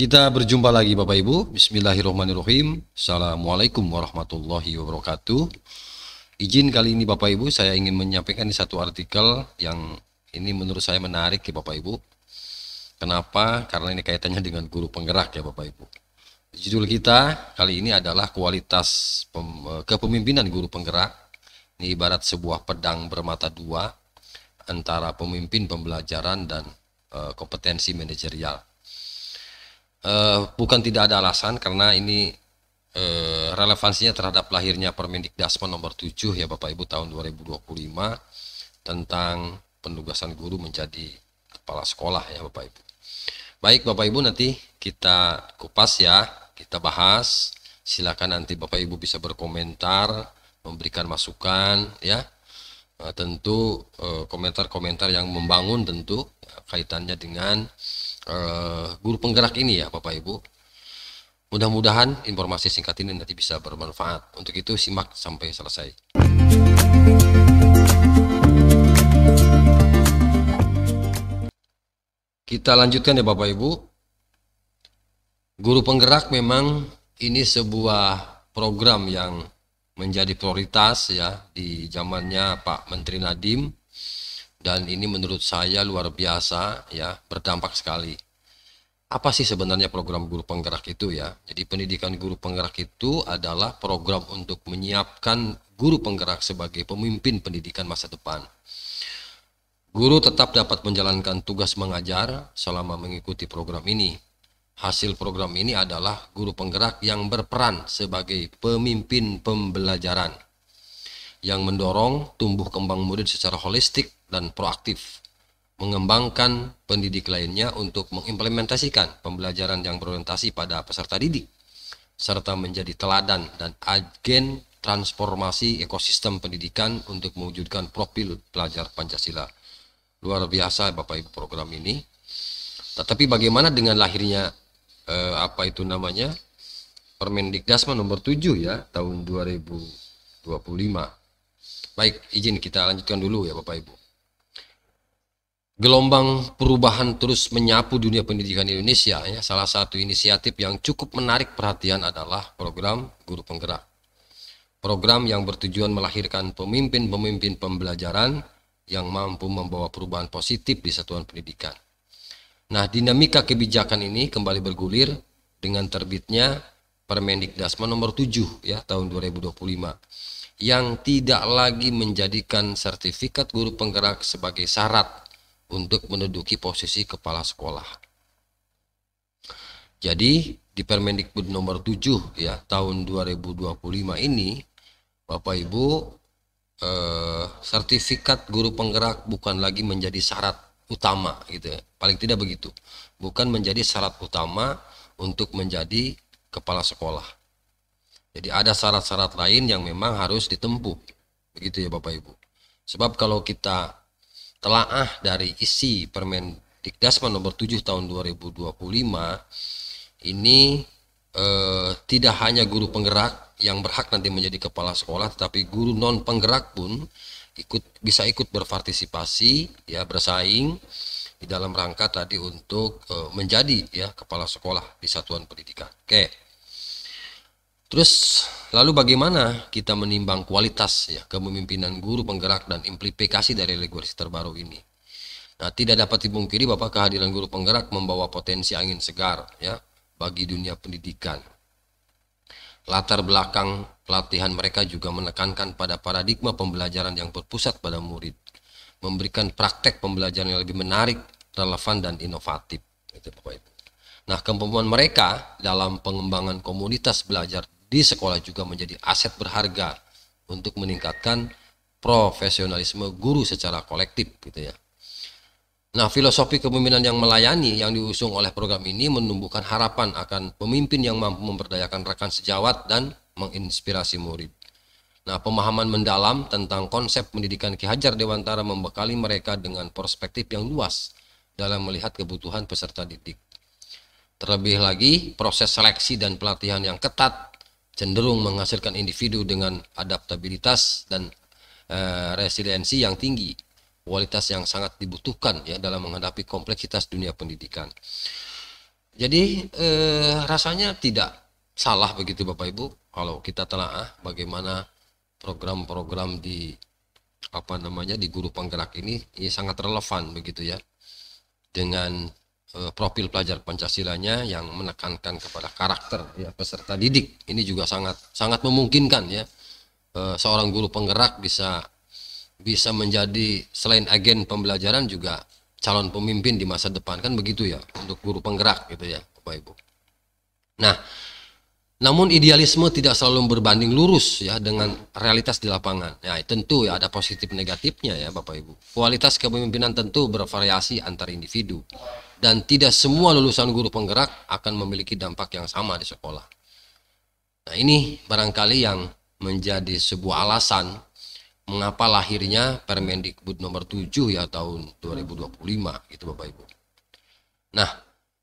Kita berjumpa lagi Bapak Ibu. Bismillahirrahmanirrahim. Assalamualaikum warahmatullahi wabarakatuh. Izin kali ini Bapak Ibu, saya ingin menyampaikan satu artikel yang ini menurut saya menarik ya Bapak Ibu. Kenapa? Karena ini kaitannya dengan guru penggerak ya Bapak Ibu. Judul kita kali ini adalah kualitas kepemimpinan guru penggerak. Ini ibarat sebuah pedang bermata dua antara pemimpin pembelajaran dan kompetensi manajerial. Bukan tidak ada alasan karena ini relevansinya terhadap lahirnya Permendikdasmen nomor 7 ya Bapak Ibu tahun 2025 tentang penugasan guru menjadi kepala sekolah ya Bapak Ibu. Baik Bapak Ibu, nanti kita kupas ya, kita bahas. Silakan nanti Bapak Ibu bisa berkomentar, memberikan masukan ya. Tentu komentar-komentar yang membangun tentu ya, kaitannya dengan guru penggerak ini ya Bapak Ibu. Mudah-mudahan informasi singkat ini nanti bisa bermanfaat. Untuk itu simak sampai selesai. Kita lanjutkan ya Bapak Ibu. Guru penggerak memang ini sebuah program yang menjadi prioritas ya di zamannya Pak Menteri Nadiem. Dan ini menurut saya luar biasa ya, berdampak sekali. Apa sih sebenarnya program guru penggerak itu ya? Jadi pendidikan guru penggerak itu adalah program untuk menyiapkan guru penggerak sebagai pemimpin pendidikan masa depan. Guru tetap dapat menjalankan tugas mengajar selama mengikuti program ini. Hasil program ini adalah guru penggerak yang berperan sebagai pemimpin pembelajaran, yang mendorong tumbuh kembang murid secara holistik dan proaktif, mengembangkan pendidik lainnya untuk mengimplementasikan pembelajaran yang berorientasi pada peserta didik, serta menjadi teladan dan agen transformasi ekosistem pendidikan untuk mewujudkan profil pelajar Pancasila. Luar biasa Bapak Ibu program ini. Tetapi bagaimana dengan lahirnya Permendikdasmen nomor 7 ya tahun 2025. Baik, izin kita lanjutkan dulu ya Bapak Ibu. Gelombang perubahan terus menyapu dunia pendidikan Indonesia ya. Salah satu inisiatif yang cukup menarik perhatian adalah program guru penggerak. Program yang bertujuan melahirkan pemimpin-pemimpin pembelajaran yang mampu membawa perubahan positif di satuan pendidikan. Nah, dinamika kebijakan ini kembali bergulir dengan terbitnya Permendikdasmen nomor 7 ya tahun 2025 yang tidak lagi menjadikan sertifikat guru penggerak sebagai syarat untuk menduduki posisi kepala sekolah. Jadi di Permendikbud nomor 7 ya tahun 2025 ini Bapak Ibu, sertifikat guru penggerak bukan lagi menjadi syarat utama gitu ya. Paling tidak begitu. Bukan menjadi syarat utama untuk menjadi kepala sekolah. Jadi ada syarat-syarat lain yang memang harus ditempuh. Begitu ya Bapak Ibu. Sebab kalau kita telaah dari isi Permendikdasmen nomor 7 tahun 2025 ini tidak hanya guru penggerak yang berhak nanti menjadi kepala sekolah, tetapi guru non penggerak pun bisa ikut berpartisipasi ya, bersaing di dalam rangka tadi untuk menjadi ya kepala sekolah di satuan pendidikan. Oke. Terus lalu bagaimana kita menimbang kualitas ya kepemimpinan guru penggerak dan implikasi dari regulasi terbaru ini? Nah, tidak dapat dipungkiri Bapak, kehadiran guru penggerak membawa potensi angin segar ya bagi dunia pendidikan. Latar belakang pelatihan mereka juga menekankan pada paradigma pembelajaran yang berpusat pada murid, memberikan praktek pembelajaran yang lebih menarik, relevan, dan inovatif. Itu Bapak Ibu. Nah, kemampuan mereka dalam pengembangan komunitas belajar di sekolah juga menjadi aset berharga untuk meningkatkan profesionalisme guru secara kolektif gitu ya. Nah, filosofi kepemimpinan yang melayani yang diusung oleh program ini menumbuhkan harapan akan pemimpin yang mampu memberdayakan rekan sejawat dan menginspirasi murid. Nah, pemahaman mendalam tentang konsep pendidikan Ki Hajar Dewantara membekali mereka dengan perspektif yang luas dalam melihat kebutuhan peserta didik. Terlebih lagi, proses seleksi dan pelatihan yang ketat cenderung menghasilkan individu dengan adaptabilitas dan resiliensi yang tinggi, kualitas yang sangat dibutuhkan ya dalam menghadapi kompleksitas dunia pendidikan. Jadi rasanya tidak salah begitu Bapak Ibu kalau kita telaah bagaimana program-program di di guru penggerak ini sangat relevan begitu ya dengan profil pelajar Pancasilanya yang menekankan kepada karakter ya peserta didik. Ini juga sangat sangat memungkinkan ya seorang guru penggerak bisa menjadi selain agen pembelajaran juga calon pemimpin di masa depan, kan begitu ya untuk guru penggerak gitu ya Bapak Ibu. Nah, namun idealisme tidak selalu berbanding lurus ya dengan realitas di lapangan. Ya, tentu ya ada positif negatifnya ya Bapak Ibu. Kualitas kepemimpinan tentu bervariasi antar individu dan tidak semua lulusan guru penggerak akan memiliki dampak yang sama di sekolah. Nah, ini barangkali yang menjadi sebuah alasan mengapa lahirnya Permendikbud nomor 7 ya tahun 2025 gitu Bapak Ibu. Nah,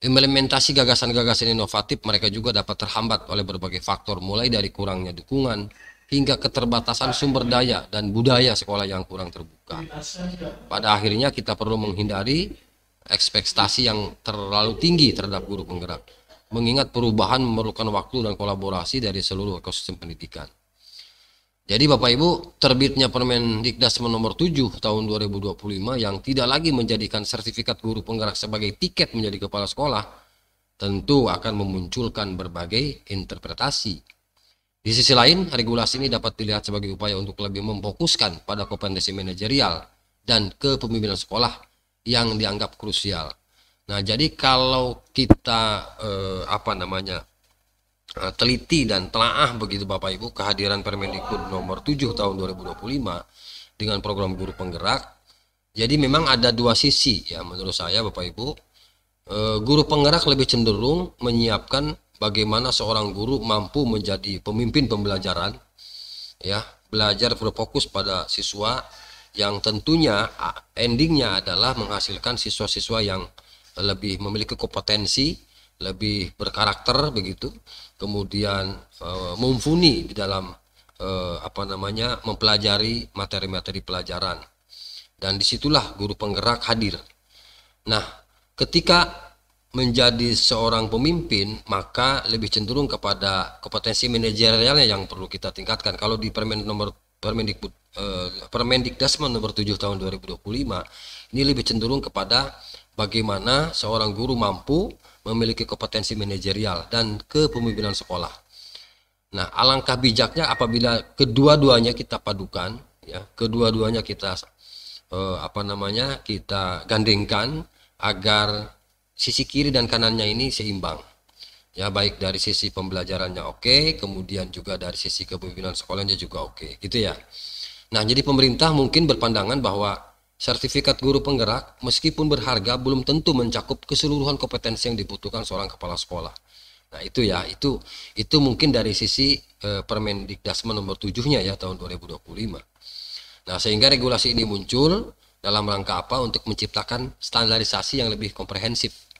implementasi gagasan-gagasan inovatif mereka juga dapat terhambat oleh berbagai faktor, mulai dari kurangnya dukungan hingga keterbatasan sumber daya dan budaya sekolah yang kurang terbuka. Pada akhirnya kita perlu menghindari ekspektasi yang terlalu tinggi terhadap guru penggerak, mengingat perubahan memerlukan waktu dan kolaborasi dari seluruh ekosistem pendidikan. Jadi Bapak Ibu, terbitnya Permendikdasmen nomor 7 tahun 2025 yang tidak lagi menjadikan sertifikat guru penggerak sebagai tiket menjadi kepala sekolah, tentu akan memunculkan berbagai interpretasi. Di sisi lain, regulasi ini dapat dilihat sebagai upaya untuk lebih memfokuskan pada kompetensi manajerial dan kepemimpinan sekolah yang dianggap krusial. Nah, jadi kalau kita teliti dan telaah begitu Bapak Ibu kehadiran Permendikbud nomor 7 tahun 2025 dengan program guru penggerak, jadi memang ada dua sisi ya menurut saya Bapak Ibu. Guru penggerak lebih cenderung menyiapkan bagaimana seorang guru mampu menjadi pemimpin pembelajaran ya, belajar berfokus pada siswa yang tentunya endingnya adalah menghasilkan siswa-siswa yang lebih memiliki kompetensi, lebih berkarakter begitu, kemudian mumpuni di dalam mempelajari materi-materi pelajaran, dan disitulah guru penggerak hadir. Nah, ketika menjadi seorang pemimpin maka lebih cenderung kepada kompetensi manajerialnya yang perlu kita tingkatkan. Kalau di Permendikdasmen nomor 7 tahun 2025 ini lebih cenderung kepada bagaimana seorang guru mampu memiliki kompetensi manajerial dan kepemimpinan sekolah. Nah, alangkah bijaknya apabila kedua-duanya kita padukan, ya, kedua-duanya kita kita gandengkan agar sisi kiri dan kanannya ini seimbang. Ya, baik dari sisi pembelajarannya oke, kemudian juga dari sisi kepemimpinan sekolahnya juga oke, gitu ya. Nah, jadi pemerintah mungkin berpandangan bahwa sertifikat guru penggerak meskipun berharga belum tentu mencakup keseluruhan kompetensi yang dibutuhkan seorang kepala sekolah. Nah, itu ya, itu mungkin dari sisi Permendikdasmen nomor 7-nya ya tahun 2025. Nah, sehingga regulasi ini muncul dalam rangka apa? Untuk menciptakan standarisasi yang lebih komprehensif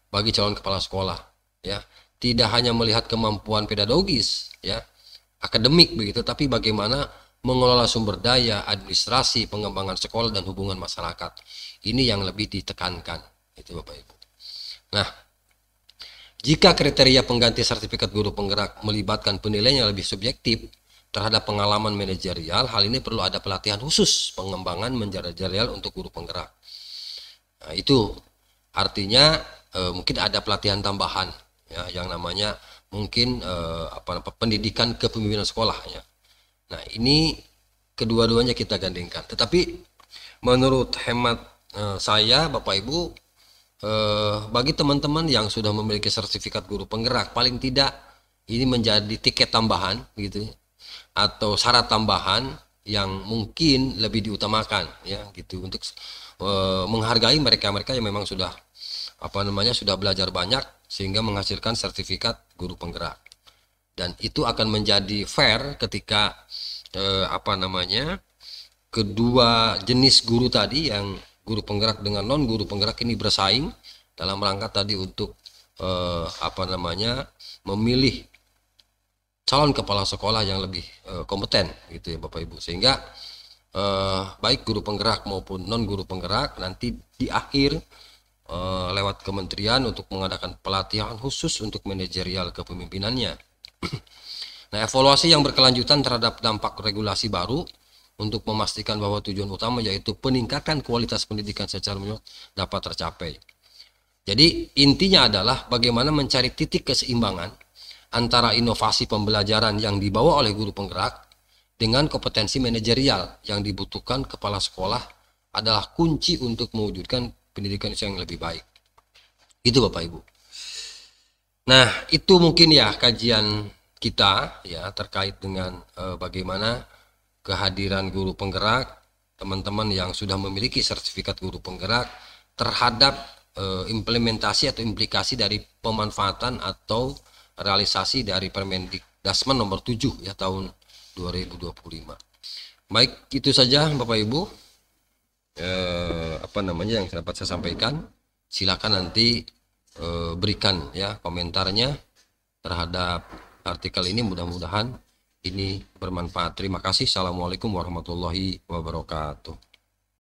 bagi calon kepala sekolah, ya. Tidak hanya melihat kemampuan pedagogis, ya, akademik begitu, tapi bagaimana mengelola sumber daya, administrasi, pengembangan sekolah dan hubungan masyarakat. Ini yang lebih ditekankan, itu Bapak Ibu. Nah, jika kriteria pengganti sertifikat guru penggerak melibatkan penilaian yang lebih subjektif terhadap pengalaman manajerial, hal ini perlu ada pelatihan khusus pengembangan manajerial untuk guru penggerak. Nah, itu artinya mungkin ada pelatihan tambahan ya, yang namanya mungkin pendidikan kepemimpinan sekolah ya. Nah, ini kedua-duanya kita gandengkan. Tetapi menurut hemat saya Bapak Ibu, bagi teman-teman yang sudah memiliki sertifikat guru penggerak, paling tidak ini menjadi tiket tambahan gitu, atau syarat tambahan yang mungkin lebih diutamakan ya gitu, untuk menghargai mereka-mereka yang memang sudah sudah belajar banyak sehingga menghasilkan sertifikat guru penggerak. Dan itu akan menjadi fair ketika kedua jenis guru tadi, yang guru penggerak dengan non guru penggerak ini bersaing dalam rangka tadi untuk memilih calon kepala sekolah yang lebih kompeten gitu ya Bapak Ibu, sehingga baik guru penggerak maupun non guru penggerak nanti di akhir lewat kementerian untuk mengadakan pelatihan khusus untuk manajerial kepemimpinannya. Nah, evaluasi yang berkelanjutan terhadap dampak regulasi baru untuk memastikan bahwa tujuan utama yaitu peningkatan kualitas pendidikan secara menyeluruh dapat tercapai. Jadi intinya adalah bagaimana mencari titik keseimbangan antara inovasi pembelajaran yang dibawa oleh guru penggerak dengan kompetensi manajerial yang dibutuhkan kepala sekolah adalah kunci untuk mewujudkan pendidikan yang lebih baik. Itu Bapak Ibu. Nah, itu mungkin ya kajian kita ya terkait dengan bagaimana kehadiran guru penggerak, teman-teman yang sudah memiliki sertifikat guru penggerak terhadap implementasi atau implikasi dari pemanfaatan atau realisasi dari Permendikdasmen nomor 7 ya tahun 2025. Baik, itu saja Bapak Ibu yang dapat saya sampaikan. Silakan nanti berikan ya komentarnya terhadap artikel ini, mudah-mudahan ini bermanfaat. Terima kasih. Assalamualaikum warahmatullahi wabarakatuh.